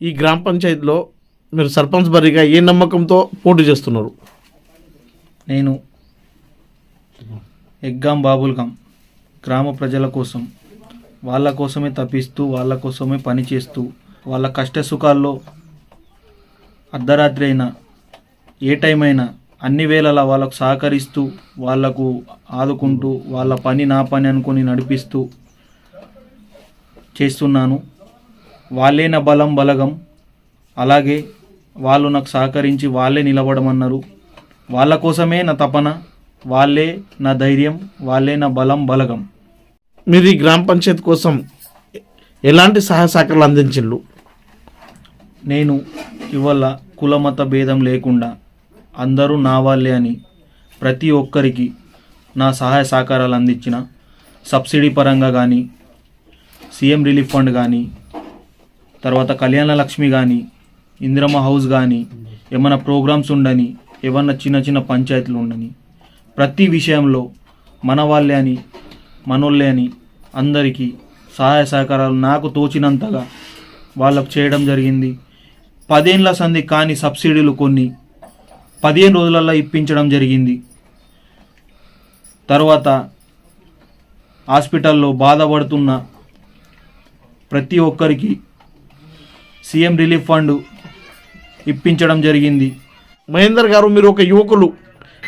ఈ గ్రామ పంచాయతీలో మీరు సర్పంచ్ బరిగా ఏ నమ్మకంతో పోటీ చేస్తున్నారు? నేను ఎగ్గాం బాబుల్గాం గ్రామ ప్రజల కోసం, వాళ్ళ కోసమే తప్పిస్తూ, వాళ్ళ కోసమే పనిచేస్తూ, వాళ్ళ కష్ట సుఖాల్లో అర్ధరాత్రి అయినా ఏ టైం అయినా అన్ని వేళలా వాళ్ళకు సహకరిస్తూ, వాళ్లకు ఆదుకుంటూ, వాళ్ళ పని నా పని అనుకొని నడిపిస్తూ చేస్తున్నాను. వాళ్ళే నా బలం బలగం. అలాగే వాళ్ళు నాకు సహకరించి వాళ్ళే నిలబడమన్నారు. వాళ్ళ కోసమే నా తపన, వాళ్ళే నా ధైర్యం, వాళ్ళే నా బలం బలగం. మీరు ఈ గ్రామ పంచాయతీ కోసం ఎలాంటి సహాయ సహకారాలు అందించిండ్రు? నేను ఇవాళ కులమత భేదం లేకుండా అందరూ నా వాళ్ళే అని ప్రతి ఒక్కరికి నా సహాయ సహకారాలు అందించిన. సబ్సిడీ పరంగా కానీ, సీఎం రిలీఫ్ ఫండ్ కానీ, తర్వాత కళ్యాణ లక్ష్మి కానీ, ఇందిరమ్మ హౌస్ కానీ, ఏమైనా ప్రోగ్రామ్స్ ఉండని, ఏమన్నా చిన్న చిన్న పంచాయతీలు ఉండని, ప్రతి విషయంలో మన వాళ్ళే అని, మనోళ్ళే అని అందరికీ సహాయ సహకారాలు నాకు తోచినంతగా వాళ్ళకు చేయడం జరిగింది. 10 ఏళ్ల సంధి కానీ సబ్సిడీలు కొన్ని 15 రోజులలో ఇప్పించడం జరిగింది. తర్వాత హాస్పిటల్లో బాధపడుతున్న ప్రతి ఒక్కరికి సీఎం రిలీఫ్ ఫండ్ ఇప్పించడం జరిగింది. మహేందర్ గారు, మీరు ఒక యువకులు,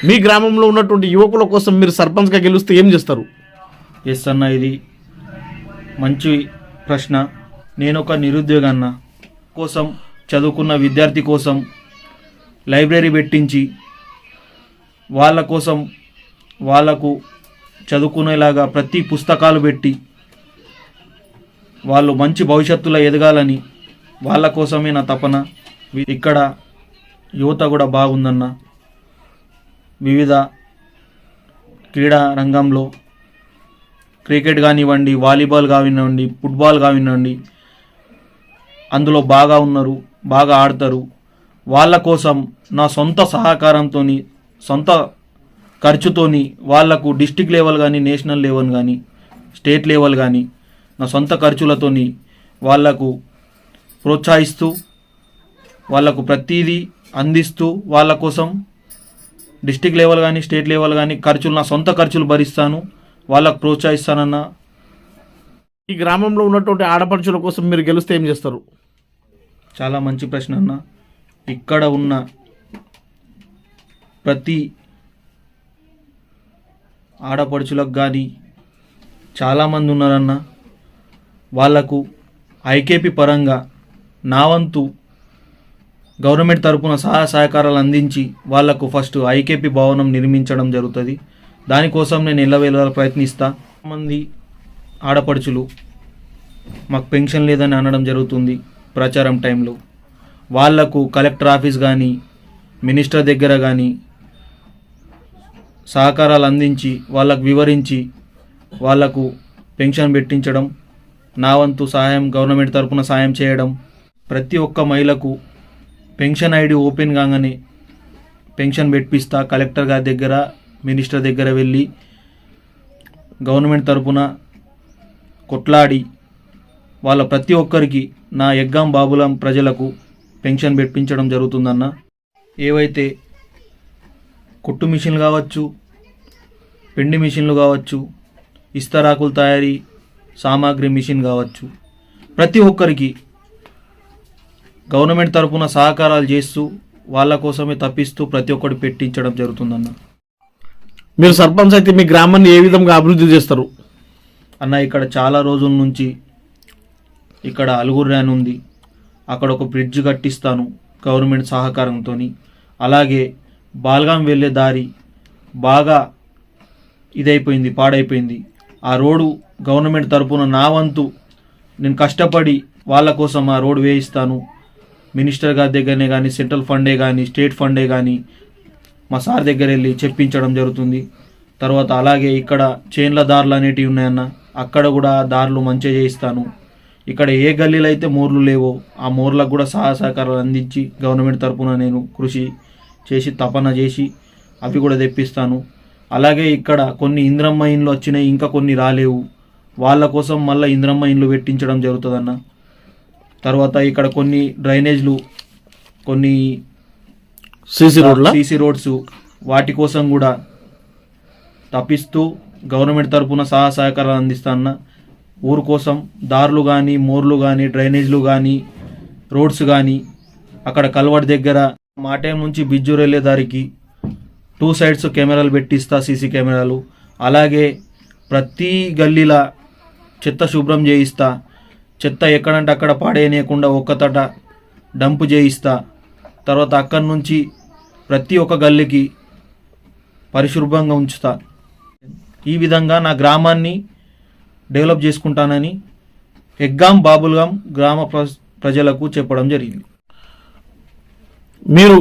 మీ గ్రామంలో ఉన్నటువంటి యువకుల కోసం మీరు సర్పంచ్గా గెలిస్తే ఏం చేస్తారు? ఎస్ అన్న, ఇది మంచి ప్రశ్న. నేను ఒక నిరుద్యోగ అన్న కోసం, చదువుకున్న విద్యార్థి కోసం లైబ్రరీ పెట్టించి వాళ్ళ కోసం వాళ్ళకు చదువుకునేలాగా ప్రతి పుస్తకాలు పెట్టి వాళ్ళు మంచి భవిష్యత్తులో ఎదగాలని వాళ్ళ కోసమే నా తపన. ఇక్కడ యువత కూడా బాగుందన్న. వివిధ క్రీడా రంగంలో క్రికెట్ కానివ్వండి, వాలీబాల్ కానివ్వండి, ఫుట్బాల్ కానివ్వండి, అందులో బాగా ఉన్నారు, బాగా ఆడతారు. వాళ్ళ కోసం నా సొంత సహకారంతో, సొంత ఖర్చుతోని వాళ్లకు డిస్టిక్ లెవెల్ కానీ, నేషనల్ లెవెల్ కానీ, స్టేట్ లెవెల్ కానీ నా సొంత ఖర్చులతోని వాళ్లకు ప్రోత్సహిస్తూ, వాళ్లకు ప్రతిదీ అందిస్తూ, వాళ్ళ కోసం డిస్టిక్ లెవెల్ కానీ, స్టేట్ లెవెల్ కానీ ఖర్చులు, నా సొంత ఖర్చులు భరిస్తాను, వాళ్ళకు ప్రోత్సహిస్తానన్న. ఈ గ్రామంలో ఉన్నటువంటి ఆడపడుచుల కోసం మీరు గెలిస్తే ఏం చేస్తారు? చాలా మంచి ప్రశ్న అన్న. ఇక్కడ ఉన్న ప్రతి ఆడపడుచులకు కానీ చాలామంది ఉన్నారన్న. వాళ్లకు ఐకేపీ పరంగా నా వంతు గవర్నమెంట్ తరపున సహాయ సహకారాలు అందించి వాళ్లకు ఫస్ట్ ఐకేపీ భవనం నిర్మించడం జరుగుతుంది. దానికోసం నేను ఎల్లవేళలా ప్రయత్నిస్తా. మంది ఆడపడుచులు మాకు పెన్షన్ లేదని అనడం జరుగుతుంది ప్రచారం టైంలో. వాళ్లకు కలెక్టర్ ఆఫీస్ కానీ, మినిస్టర్ దగ్గర కానీ సహకారాలు అందించి, వాళ్ళకు వివరించి, వాళ్లకు పెన్షన్ పెట్టించడం, నా వంతు సహాయం గవర్నమెంట్ తరపున సాయం చేయడం. ప్రతి ఒక్క మహిళకు పెన్షన్ ఐడి ఓపెన్ కాగానే పెన్షన్ పెట్టిస్తా. కలెక్టర్ గారి దగ్గర, మినిస్టర్ దగ్గర వెళ్ళి గవర్నమెంట్ తరపున కొట్లాడి వాళ్ళ ప్రతి ఒక్కరికి నా ఎగ్గాం బాబులం ప్రజలకు పెన్షన్ పెట్టించడం జరుగుతుందన్న. ఏవైతే కుట్టు మిషన్లు కావచ్చు, పిండి మిషన్లు కావచ్చు, ఇస్తరాకులు తయారీ సామాగ్రి మిషన్ కావచ్చు, ప్రతి ఒక్కరికి గవర్నమెంట్ తరపున సహకారాలు చేస్తూ వాళ్ళ కోసమే తప్పిస్తూ ప్రతి ఒక్కటి పెట్టించడం జరుగుతుందన్న. మీరు సర్పంచ్ అయితే మీ గ్రామాన్ని ఏ విధంగా అభివృద్ధి చేస్తారు? అన్న, ఇక్కడ చాలా రోజుల నుంచి ఇక్కడ అలుగురు ర్యాన్ ఉంది, అక్కడ ఒక బ్రిడ్జ్ కట్టిస్తాను గవర్నమెంట్ సహకారంతో. అలాగే బాల్గాం వెళ్ళే దారి బాగా ఇదైపోయింది, పాడైపోయింది. ఆ రోడ్డు గవర్నమెంట్ తరపున నా వంతు నేను కష్టపడి వాళ్ళ కోసం ఆ రోడ్డు వేయిస్తాను. మినిస్టర్ గారి దగ్గరనే కానీ, సెంట్రల్ ఫండే కానీ, స్టేట్ ఫండే కానీ మా సార్ దగ్గర వెళ్ళి చెప్పించడం జరుగుతుంది. తర్వాత అలాగే ఇక్కడ చేన్ల దారులు అనేటివి ఉన్నాయన్న, అక్కడ కూడా దారులు మంచిగా చేయిస్తాను. ఇక్కడ ఏ గల్లీలు అయితే మోర్లు లేవో ఆ మోర్లకు కూడా సహాయ సహకారాలు అందించి గవర్నమెంట్ తరపున నేను కృషి చేసి, తపన చేసి అవి కూడా తెప్పిస్తాను. అలాగే ఇక్కడ కొన్ని ఇంద్రమ్మ ఇండ్లు వచ్చినాయి, ఇంకా కొన్ని రాలేవు. వాళ్ళ కోసం మళ్ళీ ఇంద్రమ్మ ఇండ్లు పెట్టించడం జరుగుతుందన్న. తర్వాత ఇక్కడ కొన్ని డ్రైనేజ్లు, కొన్ని సీసీ రోడ్ల సీసీ రోడ్స్, వాటి కోసం కూడా తప్పిస్తూ గవర్నమెంట్ తరపున సహకారాలు అందిస్తాన్న. ఊరు కోసం దారులు కానీ, మోర్లు కానీ, డ్రైనేజ్లు కానీ, రోడ్స్ కానీ, అక్కడ కల్వర్ట్ దగ్గర మాటేం నుంచి బిజ్జూరు వెళ్ళే దారికి 2 సైడ్స్ కెమెరాలు పెట్టిస్తా, సీసీ కెమెరాలు. అలాగే ప్రతి గల్లీలా చెత్త శుభ్రం చేయిస్తా. చెత్త ఎక్కడంటే అక్కడ పాడేయనీయకుండా ఒక్కతట డంపు చేయిస్తా. తర్వాత అక్కడి నుంచి ప్రతి ఒక్క గల్లీకి పరిశుభ్రంగా ఉంచుతా. ఈ విధంగా నా గ్రామాన్ని డెవలప్ చేసుకుంటానని ఎగ్గాం బాబుల్గాం గ్రామ ప్రజలకు చెప్పడం జరిగింది. మీరు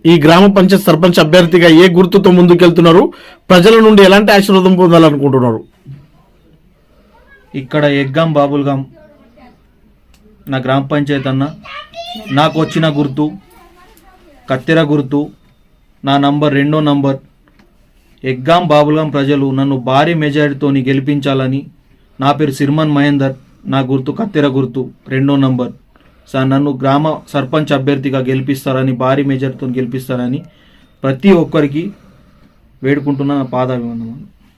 ఈ గ్రామ పంచాయత్ సర్పంచ్ అభ్యర్థిగా ఏ గుర్తుతో ముందుకెళ్తున్నారు? ప్రజల నుండి ఎలాంటి ఆశీర్వాదం పొందాలనుకుంటున్నారు? ఇక్కడ ఎగ్గాం బాబుల్గాం నా గ్రామ పంచాయతీ అన్న, నాకు వచ్చిన గుర్తు కత్తెర గుర్తు. నా నంబర్ 2వ నంబర్. ఎగ్గాం బాబుల్గాం ప్రజలు నన్ను భారీ మెజారిటీతో గెలిపించాలని. నా పేరు సిర్మన్ మహేందర్, నా గుర్తు కత్తెర గుర్తు, 2వ నంబర్. సార్ నన్ను గ్రామ సర్పంచ్ అభ్యర్థిగా గెలిపిస్తారని, భారీ మెజారిటీతో గెలిపిస్తారని ప్రతి ఒక్కరికి వేడుకుంటున్న పాదాభివందనాలు.